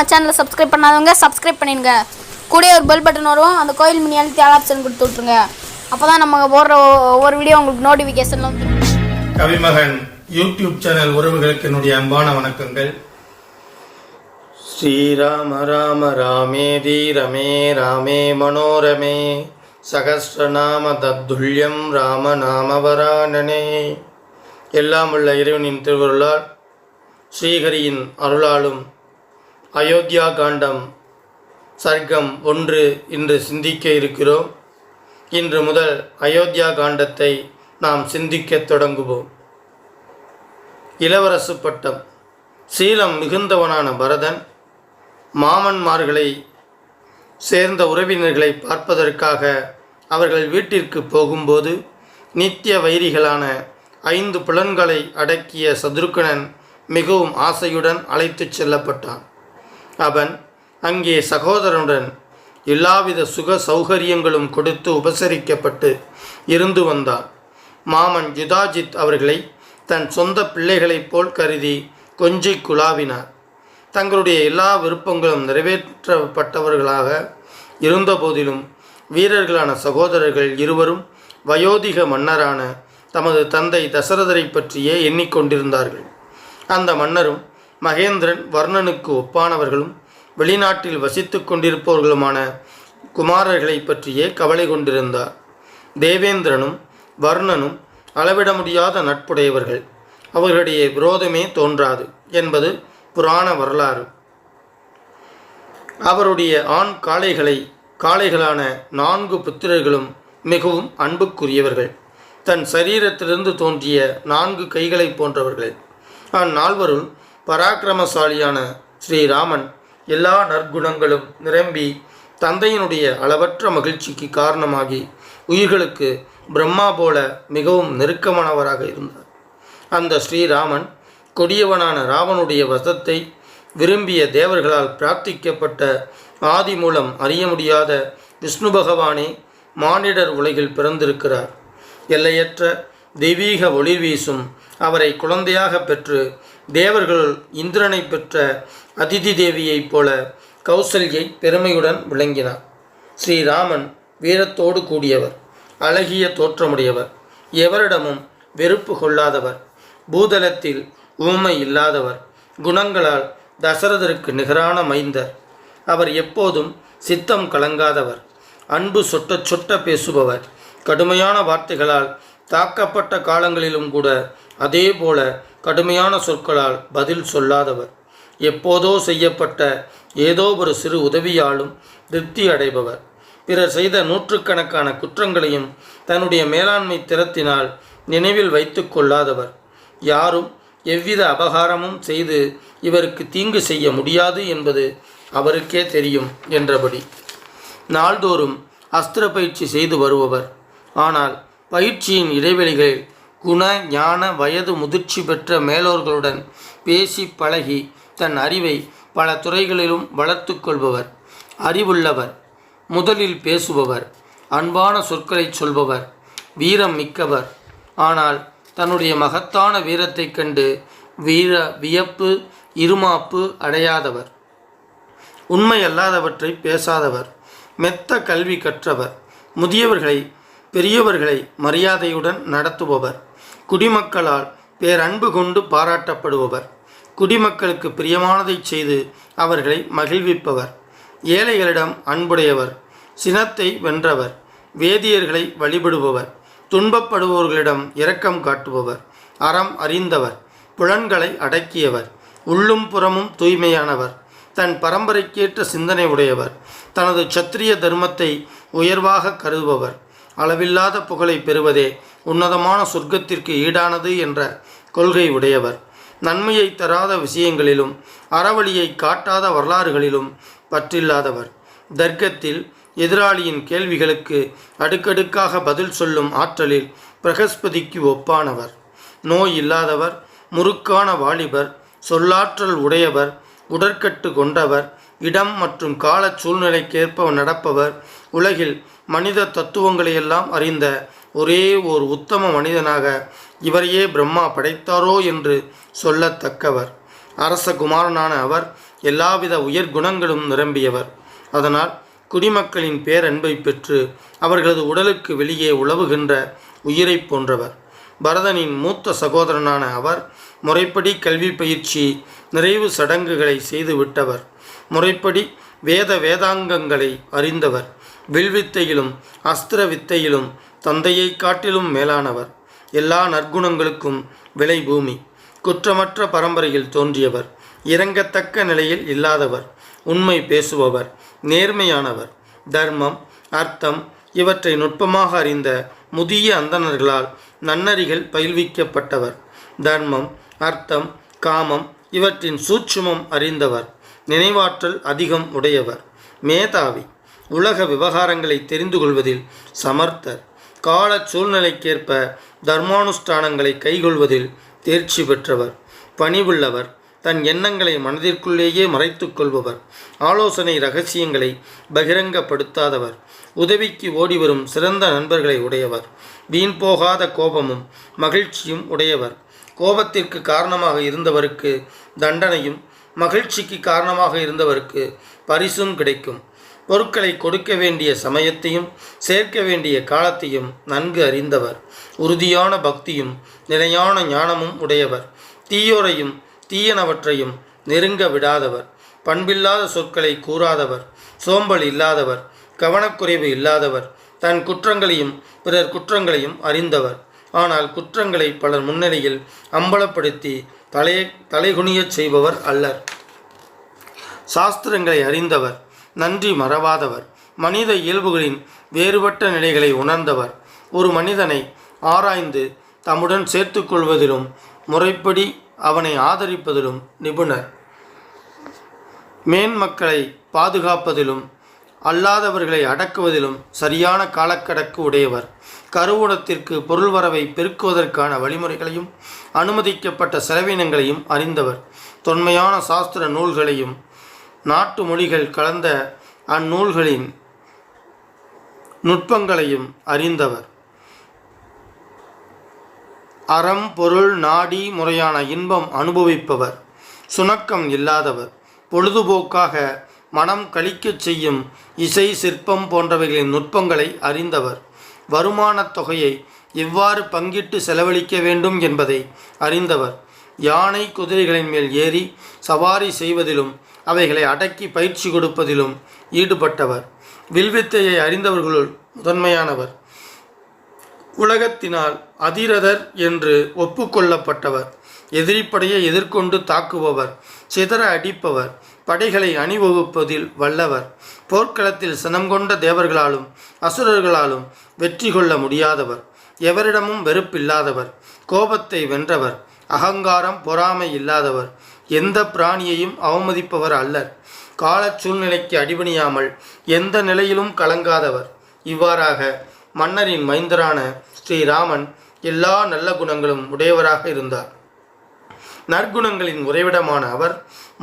நம்ம சேனலை சப்ஸ்கிரைப் பண்ணாதவங்க சப்ஸ்கிரைப் பண்ணிடுங்க. கூட ஒரு பெல் பட்டன் வரும், அந்த கோயில் மினி அழுத்தி ஆல் ஆப்ஷன் கொடுத்து விட்ருங்க. அப்போ தான் நம்ம போடுற ஒவ்வொரு வீடியோ உங்களுக்கு நோட்டிஃபிகேஷன் வந்து. கவிமகன் யூடியூப் சேனல் உறவுகளுக்கு என்னுடைய அன்பான வணக்கங்கள். ஸ்ரீராம ராம ராமேதி ரமே ராமே மனோரமே சகஸ்ரநாம தத்துல்யம் ராம நாமவரானனே. எல்லாம் உள்ள இறைவனின் திருவருளால் ஸ்ரீஹரியின் அருளாலும் அயோத்தியா காண்டம் சர்க்கம் 1 இன்று சிந்திக்க இருக்கிறோம். இன்று முதல் அயோத்தியா காண்டத்தை நாம் சிந்திக்க தொடங்குவோம். இளவரசு பட்டம். சீலம் மிகுந்தவனான பரதன் மாமன்மார்களை சேர்ந்த உறவினர்களை பார்ப்பதற்காக அவர்கள் வீட்டிற்கு போகும்போது நித்திய வைரிகளான 5 புலன்களை அடக்கிய சத்ருக்கனன் மிகவும் ஆசையுடன் அழைத்துச் செல்லப்பட்டான். அவன் அங்கே சகோதரனுடன் எல்லாவித சுக சௌகரியங்களும் கொடுத்து உபசரிக்கப்பட்டு இருந்து வந்தான். மாமன் யுதாஜித் அவர்களை தன் சொந்த பிள்ளைகளைப் போல் கருதி கொஞ்சி குழாவினார். தங்களுடைய எல்லா விருப்பங்களும் நிறைவேற்றப்பட்டவர்களாக இருந்தபோதிலும் வீரர்களான சகோதரர்கள் இருவரும் வயோதிக மன்னரான தமது தந்தை தசரதரை பற்றியே எண்ணிக்கொண்டிருந்தார்கள். அந்த மன்னரும் மகேந்திரன் வர்ணனுக்கு ஒப்பானவர்களும் வெளிநாட்டில் வசித்து கொண்டிருப்பவர்களுமான குமாரர்களை பற்றியே கவலை கொண்டிருந்தார். தேவேந்திரனும் வர்ணனும் அளவிட முடியாத நட்புடையவர்கள். அவர்களுடைய விரோதமே தோன்றாது என்பது புராண வரலாறு. அவருடைய ஆண் காளைகளான 4 புத்திரர்களும் மிகவும் அன்புக்குரியவர்கள். தன் சரீரத்திலிருந்து தோன்றிய 4 கைகளை போன்றவர்கள். அந்நால்வருள் பராக்கிரமசாலியான ஸ்ரீராமன் எல்லா நற்குணங்களும் நிரம்பி தந்தையினுடைய அளவற்ற மகிழ்ச்சிக்கு காரணமாகி உயிர்களுக்கு பிரம்மா போல மிகவும் நெருக்கமானவராக இருந்தார். அந்த ஸ்ரீராமன் கொடியவனான ராவனுடைய வசத்தை விரும்பிய தேவர்களால் பிரார்த்திக்கப்பட்ட ஆதி மூலம் அறிய முடியாத விஷ்ணு பகவானே மானிடர் உலகில் பிறந்திருக்கிறார். எல்லையற்ற தெய்வீக ஒளி வீசும் அவரை குழந்தையாக பெற்று தேவர்களுள் இந்திரனை பெற்ற அதிதி தேவியைப் போல கௌசல்யை பெருமையுடன் விளங்கினார். ஸ்ரீராமன் வீரத்தோடு கூடியவர், அழகிய தோற்றமுடையவர், எவரிடமும் வெறுப்பு கொள்ளாதவர், பூதலத்தில் ஊமை இல்லாதவர், குணங்களால் தசரதருக்கு நிகரான மைந்தர். அவர் எப்போதும் சித்தம் கலங்காதவர், அன்பு சொட்ட சொட்ட பேசுபவர், கடுமையான வார்த்தைகளால் தாக்கப்பட்ட காலங்களிலும் கூட அதே போல கடுமையான சொற்களால் பதில் சொல்லாதவர், எப்போதோ செய்யப்பட்ட ஏதோ ஒரு சிறு உதவியாலும் திருப்தி அடைபவர், பிறர் செய்த நூற்றுக்கணக்கான குற்றங்களையும் தன்னுடைய மேலாண்மை திறத்தினால் நினைவில் வைத்து கொள்ளாதவர், யாரும் எவ்வித அபகாரமும் செய்து இவருக்கு தீங்கு செய்ய முடியாது என்பது அவருக்கே தெரியும் என்றபடி நாள்தோறும் அஸ்திர பயிற்சி செய்து வருபவர். ஆனால் பயிற்சியின் இடைவெளிகளில் குண ஞான வயது முதிர்ச்சி பெற்ற மேலோர்களுடன் பேசி பழகி தன் அறிவை பல துறைகளிலும் வளர்த்து கொள்பவர், அறிவுள்ளவர், முதலில் பேசுபவர், அன்பான சொற்களை சொல்பவர், வீரம் மிக்கவர். ஆனால் தன்னுடைய மகத்தான வீரத்தை கண்டு வியப்பு இருமாப்பு அடையாதவர், உண்மையல்லாதவற்றை பேசாதவர், மெத்த கல்வி கற்றவர், முதியவர்களை பெரியவர்களை மரியாதையுடன் நடத்துபவர், குடிமக்களால் பேரன்பு கொண்டு பாராட்டப்படுபவர், குடிமக்களுக்கு பிரியமானதை செய்து அவர்களை மகிழ்விப்பவர், ஏழைகளிடம் அன்புடையவர், சினத்தை வென்றவர், வேதியர்களை வழிபடுபவர், துன்பப்படுபவர்களிடம் இரக்கம் காட்டுபவர், அறம் அறிந்தவர், புலன்களை அடக்கியவர், உள்ளும் புறமும் தூய்மையானவர், தன் பரம்பரைக்கேற்ற சிந்தனை உடையவர், தனது சத்திரிய தர்மத்தை உயர்வாக கருதுபவர், அளவில்லாத புகழை பெறுவதே உன்னதமான சொர்க்கத்திற்கு ஈடானது என்ற கொள்கை உடையவர், நன்மையை தராத விஷயங்களிலும் அறவழியை காட்டாத வரலாறுகளிலும் பற்றில்லாதவர், தர்க்கத்தில் எதிராளியின் கேள்விகளுக்கு அடுக்கடுக்காக பதில் சொல்லும் ஆற்றலில் பிரகஸ்பதிக்கு ஒப்பானவர், நோய் இல்லாதவர், முறுக்கான வாலிபர், சொல்லாற்றல் உடையவர், உடற்கட்டு கொண்டவர், இடம் மற்றும் கால சூழ்நிலைக்கேற்ப நடப்பவர், உலகில் மனித தத்துவங்களையெல்லாம் அறிந்த ஒரே ஓர் உத்தம மனிதனாக இவரையே பிரம்மா படைத்தாரோ என்று சொல்லத்தக்கவர். அரசகுமாரனான அவர் எல்லாவித உயர் குணங்களும் நிரம்பியவர். அதனால் குடிமக்களின் பேரன்பை பெற்று அவர்களது உடலுக்கு வெளியே உலவுகின்ற உயிரை போன்றவர். பரதனின் மூத்த சகோதரனான அவர் முறைப்படி கல்வி பயிற்சி நிறைவு சடங்குகளை செய்துவிட்டவர். முறைப்படி வேதாங்கங்களை அறிந்தவர். வில்வித்தையிலும் அஸ்திர வித்தையிலும் தந்தையை காட்டிலும் மேலானவர். எல்லா நற்குணங்களுக்கும் விலை பூமி. குற்றமற்ற பரம்பரையில் தோன்றியவர். இரங்கத்தக்க நிலையில் இல்லாதவர். உண்மை பேசுபவர். நேர்மையானவர். தர்மம் அர்த்தம் இவற்றை நுட்பமாக அறிந்த முதிய அந்தணர்களால் நன்னறிகள் பயில்விக்கப்பட்டவர். தர்மம் அர்த்தம் காமம் இவற்றின் சூட்சுமம் அறிந்தவர். நினைவாற்றல் அதிகம் உடையவர். மேதாவி. உலக விவகாரங்களை தெரிந்து கொள்வதில் சமர்த்தர். கால சூழ்நிலைக்கேற்ப தர்மானுஷ்டானங்களை கைகொள்வதில் தேர்ச்சி பெற்றவர். பணிவுள்ளவர். தன் எண்ணங்களை மனதிற்குள்ளேயே மறைத்து கொள்பவர். ஆலோசனை இரகசியங்களை பகிரங்கப்படுத்தாதவர். உதவிக்கு ஓடிவரும் சிறந்த நண்பர்களை உடையவர். வீண் போகாத கோபமும் மகிழ்ச்சியும் உடையவர். கோபத்திற்கு காரணமாக இருந்தவருக்கு தண்டனையும் மகிழ்ச்சிக்கு காரணமாக இருந்தவருக்கு பரிசும் கிடைக்கும். பொருட்களை கொடுக்க வேண்டிய சமயத்தையும் சேர்க்க வேண்டிய காலத்தையும் நன்கு அறிந்தவர். உறுதியான பக்தியும் நிலையான ஞானமும் உடையவர். தீயோரையும் தீயனவற்றையும் நெருங்க விடாதவர். பண்பில்லாத சொற்களை கூறாதவர். சோம்பல் இல்லாதவர். கவனக்குறைவு இல்லாதவர். தன் குற்றங்களையும் பிறர் குற்றங்களையும் அறிந்தவர். ஆனால் குற்றங்களை பலர் முன்னிலையில் அம்பலப்படுத்தி தலைகுனியச் செய்பவர் அல்லர். சாஸ்திரங்களை அறிந்தவர். நன்றி மறவாதவர். மனித இயல்புகளின் வேறுபட்ட நிலைகளை உணர்ந்தவர். ஒரு மனிதனை ஆராய்ந்து தம்முடன் சேர்த்து கொள்வதிலும் முறைப்படி அவனை ஆதரிப்பதிலும் நிபுணர். மேன்மக்களை பாதுகாப்பதிலும் அல்லாதவர்களை அடக்குவதிலும் சரியான காலக்கணக்கு உடையவர். கருவூலத்திற்கு பொருள் வரவை பெருக்குவதற்கான வழிமுறைகளையும் அனுமதிக்கப்பட்ட செலவினங்களையும் அறிந்தவர். தொன்மையான சாஸ்திர நூல்களையும் நாட்டு மொழிகள் கலந்த அந்நூல்களின் நுட்பங்களையும் அறிந்தவர். அறம் பொருள் நாடி முறையான இன்பம் அனுபவிப்பவர். சுணக்கம் இல்லாதவர். பொழுதுபோக்காக மனம் கழிக்கச் செய்யும் இசை சிற்பம் போன்றவைகளின் நுட்பங்களை அறிந்தவர். வருமானத் தொகையை எவ்வாறு பங்கிட்டு செலவழிக்க வேண்டும் என்பதை அறிந்தவர். யானை குதிரைகளின் மேல் ஏறி சவாரி செய்வதிலும் அவைகளை அடக்கி பயிற்சி கொடுப்பதிலும் ஈடுபட்டவர். வில்வித்தையை அறிந்தவர்களுள் முதன்மையானவர். உலகத்தினால் அதிரதர் என்று ஒப்புக்கொள்ளப்பட்டவர். எதிரிப்படையை எதிர்கொண்டு தாக்குபவர். சிதற அடிப்பவர். படைகளை அணிவகுப்பதில் வல்லவர். போர்க்களத்தில் சினம் கொண்ட தேவர்களாலும் அசுரர்களாலும் வெற்றி கொள்ள முடியாதவர். எவரிடமும் வெறுப்பில்லாதவர். கோபத்தை வென்றவர். அகங்காரம் பொறாமை இல்லாதவர். எந்த பிராணியையும் அவமதிப்பவர் அல்லர். கால சூழ்நிலைக்கு அடிபணியாமல் எந்த நிலையிலும் கலங்காதவர். இவ்வாறாக மன்னரின் மைந்தரான ஸ்ரீராமன் எல்லா நல்ல குணங்களும் உடையவராக இருந்தார். நற்குணங்களின் உறைவிடமான அவர்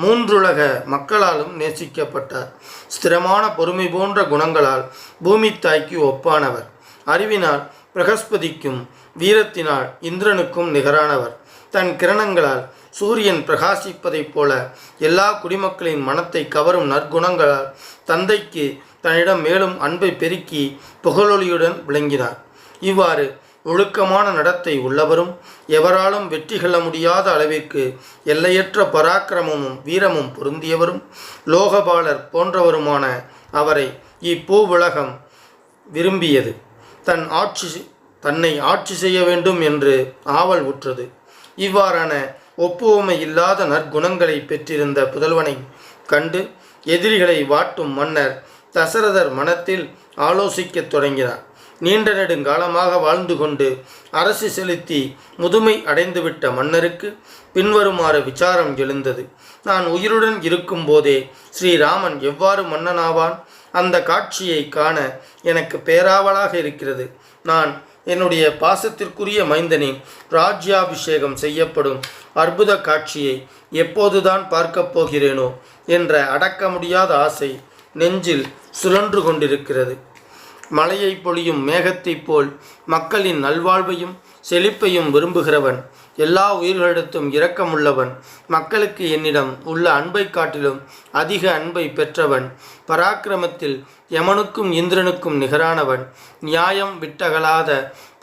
மூன்றுலக மக்களாலும் நேசிக்கப்பட்டார். ஸ்திரமான பொறுமை போன்ற குணங்களால் பூமி தாய்க்கு ஒப்பானவர். அறிவினால் பிரகஸ்பதிக்கும் வீரத்தினால் இந்திரனுக்கும் நிகரானவர். தன் கிரணங்களால் சூரியன் பிரகாசிப்பதைப் போல எல்லா குடிமக்களின் மனத்தை கவரும் நற்குணங்களால் தந்தைக்கு தன்னிடம் மேலும் அன்பை பெருக்கி புகழொலியுடன் விளங்கினார். இவ்வாறு ஒழுக்கமான நடத்தை உள்ளவரும் எவராலும் வெற்றி கொள்ள முடியாத அளவிற்கு எல்லையற்ற பராக்கிரமமும் வீரமும் பொருந்தியவரும் லோகபாலர் போன்றவருமான அவரை இப்பூவுலகம் விரும்பியது. தன்னை ஆட்சி செய்ய வேண்டும் என்று ஆவல் உற்றது. இவ்வாறான ஒப்புவமை இல்லாத நற்குணங்களை பெற்றிருந்த புதல்வனை கண்டு எதிரிகளை வாட்டும் மன்னர் தசரதர் மனத்தில் ஆலோசிக்கத் தொடங்கினார். நீண்ட நெடுங்காலமாக வாழ்ந்து கொண்டு அரசு செலுத்தி முதுமை அடைந்துவிட்ட மன்னருக்கு பின்வருமாறு விசாரம் எழுந்தது. நான் உயிருடன் இருக்கும் போதே ஸ்ரீராமன் எவ்வாறு மன்னனாவான்? அந்த காட்சியை காண எனக்கு பேராவலாக இருக்கிறது. நான் என்னுடைய பாசத்திற்குரிய மைந்தனின் ராஜ்யாபிஷேகம் செய்யப்படும் அற்புத காட்சியை எப்போதுதான் பார்க்கப் போகிறேனோ என்ற அடக்க முடியாத ஆசை நெஞ்சில் சுழன்று கொண்டிருக்கிறது. மழையை பொழியும் மேகத்தைப் போல் மக்களின் நல்வாழ்வையும் செழிப்பையும் விரும்புகிறவன் எல்லா உயிர்களிடத்தும் இரக்கமுள்ளவன். மக்களுக்கு என்னிடம் உள்ள அன்பை காட்டிலும் அதிக அன்பை பெற்றவன். பராக்கிரமத்தில் யமனுக்கும் இந்திரனுக்கும் நிகரானவன். நியாயம் விட்டகலாத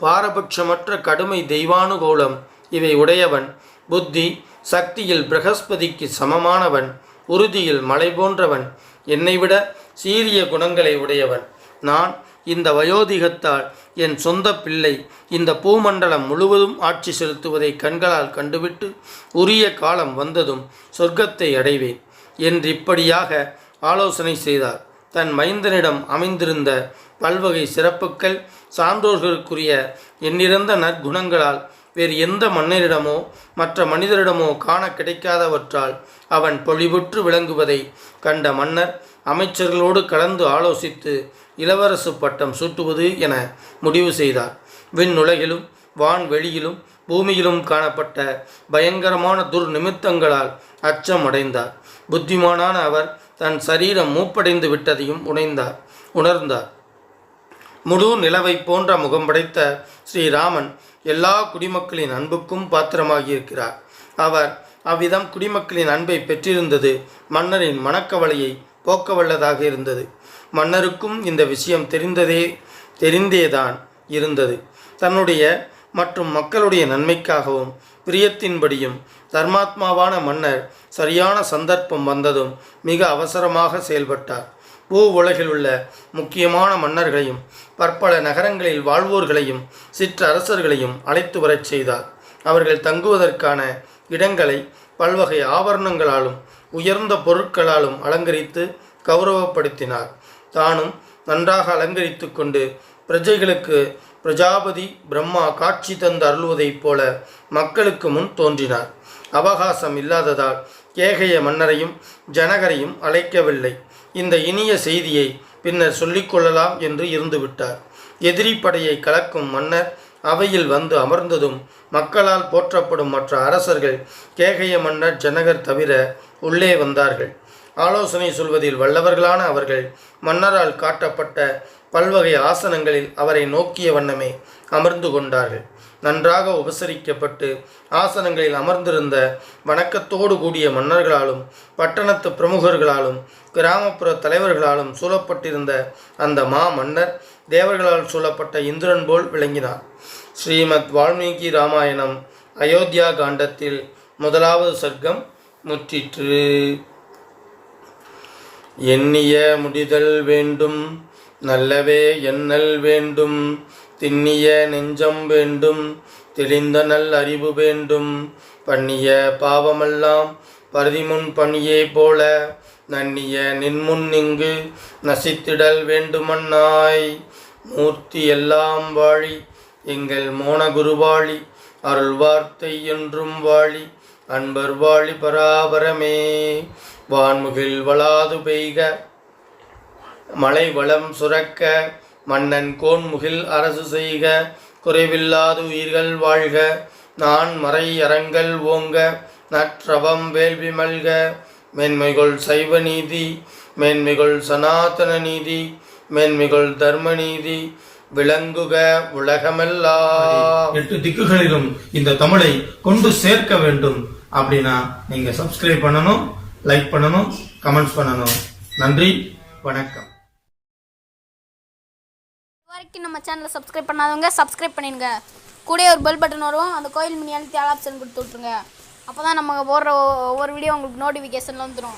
பாரபட்சமற்ற கடுமை தெய்வானுகூலம் இவை உடையவன். புத்தி சக்தியில் பிரகஸ்பதிக்கு சமமானவன். உறுதியில் மலை போன்றவன். என்னைவிட சீரிய குணங்களை உடையவன். நான் இந்த வயோதிகத்தால் என் சொந்த பிள்ளை இந்த பூமண்டலம் முழுவதும் ஆட்சி செலுத்துவதை கண்களால் கண்டுவிட்டு உரிய காலம் வந்ததும் சொர்க்கத்தை அடைவேன் என்று இப்படியாக ஆலோசனை செய்தார். தன் மைந்தனிடம் அமைந்திருந்த பல்வகை சிறப்புக்கள் சான்றோர்களுக்குரிய எண்ணிறந்த நற்குணங்களால் வேறு எந்த மன்னரிடமோ மற்ற மனிதரிடமோ காண கிடைக்காதவற்றால் அவன் பொலிவுற்று விளங்குவதை கண்ட மன்னர் அமைச்சர்களோடு கலந்து ஆலோசித்து இளவரசு பட்டம் சூட்டுவது என முடிவு செய்தார். விண்ணுலகிலும் வான்வெளியிலும் பூமியிலும் காணப்பட்ட பயங்கரமான துர்நிமித்தங்களால் அச்சம் அடைந்தார். புத்திமானான அவர் தன் சரீரம் மூப்படைந்து விட்டதையும் உணர்ந்தார். முழு நிலவை போன்ற முகம் படைத்த ஸ்ரீராமன் எல்லா குடிமக்களின் அன்புக்கும் பாத்திரமாகியிருக்கிறார். அவர் அவ்விதம் குடிமக்களின் அன்பை பெற்றிருந்தது மன்னரின் மனக்கவலையை போக்கவல்லதாக இருந்தது. மன்னருக்கும் இந்த விஷயம் தெரிந்தேதான் இருந்தது. தன்னுடைய மற்றும் மக்களுடைய நன்மைக்காகவும் பிரியத்தின்படியும் தர்மாத்மாவான மன்னர் சரியான சந்தர்ப்பம் வந்ததும் மிக அவசரமாக செயல்பட்டார். பூ உலகில் உள்ள முக்கியமான மன்னர்களையும் பற்பல நகரங்களில் வாழ்வோர்களையும் சிற்றரசர்களையும் அழைத்து வரச் செய்தார். அவர்கள் தங்குவதற்கான இடங்களை பல்வகை ஆபரணங்களாலும் உயர்ந்த பொருட்களாலும் அலங்கரித்து கௌரவப்படுத்தினார். தானும் நன்றாக அலங்கரித்து கொண்டு பிரஜைகளுக்கு பிரஜாபதி பிரம்மா காட்சி தந்து அருள்வதைப் போல மக்களுக்கு முன் தோன்றினார். அவகாசம் இல்லாததால் கேகய மன்னரையும் ஜனகரையும் அழைக்கவில்லை. இந்த இனிய செய்தியை பின்னர் சொல்லிக்கொள்ளலாம் என்று இருந்துவிட்டார். எதிரி படையை கலக்கும் மன்னர் அவையில் வந்து அமர்ந்ததும் மக்களால் போற்றப்படும் மற்ற அரசர்கள் கேகய மன்னர் ஜனகர் தவிர உள்ளே வந்தார்கள். ஆலோசனை சொல்வதில் வல்லவர்களான அவர்கள் மன்னரால் காட்டப்பட்ட பல்வகை ஆசனங்களில் அவரை நோக்கிய வண்ணமே அமர்ந்து கொண்டார்கள். நன்றாக உபசரிக்கப்பட்டு ஆசனங்களில் அமர்ந்திருந்த வணக்கத்தோடு கூடிய மன்னர்களாலும் பட்டணத்து பிரமுகர்களாலும் கிராமப்புற தலைவர்களாலும் சூழப்பட்டிருந்த அந்த மன்னர் தேவர்களால் சூழப்பட்ட இந்திரன் போல் விளங்கினார். ஸ்ரீமத் வால்மீகி ராமாயணம் அயோத்தியா காண்டத்தில் 1வது சர்க்கம் முற்றிற்று. எண்ணிய முடிதல் வேண்டும், நல்லவே எண்ணல் வேண்டும், திண்ணிய நெஞ்சம் வேண்டும், தெளிந்த நல் அறிவு வேண்டும், பண்ணிய பாவமெல்லாம் பரதிமுன் பணியே போல நன்னிய நின்முன் இங்கு நசித்திடல் வேண்டுமன்னாய். மூர்த்தி எல்லாம் வாழி எங்கள் மோன குருவாழி, அருள் வார்த்தை என்றும் வாழி, அன்பர் வாழி பராபரமே. வான்முகில் வளாது பெய்க, மலை வளம் சுரக்க, மன்னன் கோன்முகில் அரசு செய்க, குறைவில்லாது உயிர்கள் வாழ்க, நான் மறை அறங்கள் ஓங்க, நற்றவம் வேள்வி மல்க, மேன்மைகொள் சைவ நீதி, மேன்மைகொள் சனாதன நீதி, மேன்மைகொள் தர்ம நீதி விளங்குக உலகமெல்லாம். 8 திக்குகளிலும் இந்த தமிழை கொண்டு சேர்க்க வேண்டும் அப்படின்னா நீங்க சப்ஸ்கிரைப் பண்ணணும், லைக் பண்ணணும், கமெண்ட்ஸ் பண்ணணும். நன்றி, வணக்கம். இதுவரைக்கும் நம்ம சேனலை சப்ஸ்கிரைப் பண்ணாதவங்க சப்ஸ்கிரைப் பண்ணிடுங்க. கூட ஒரு பெல் பட்டன் வரும், அந்த கோயில் மணி அழுத்தி ஆல் ஆப்ஷன் கொடுத்து விட்ருங்க. அப்போ தான் நம்ம போடுற ஒவ்வொரு வீடியோ உங்களுக்கு நோட்டிஃபிகேஷனில் வந்துடும்.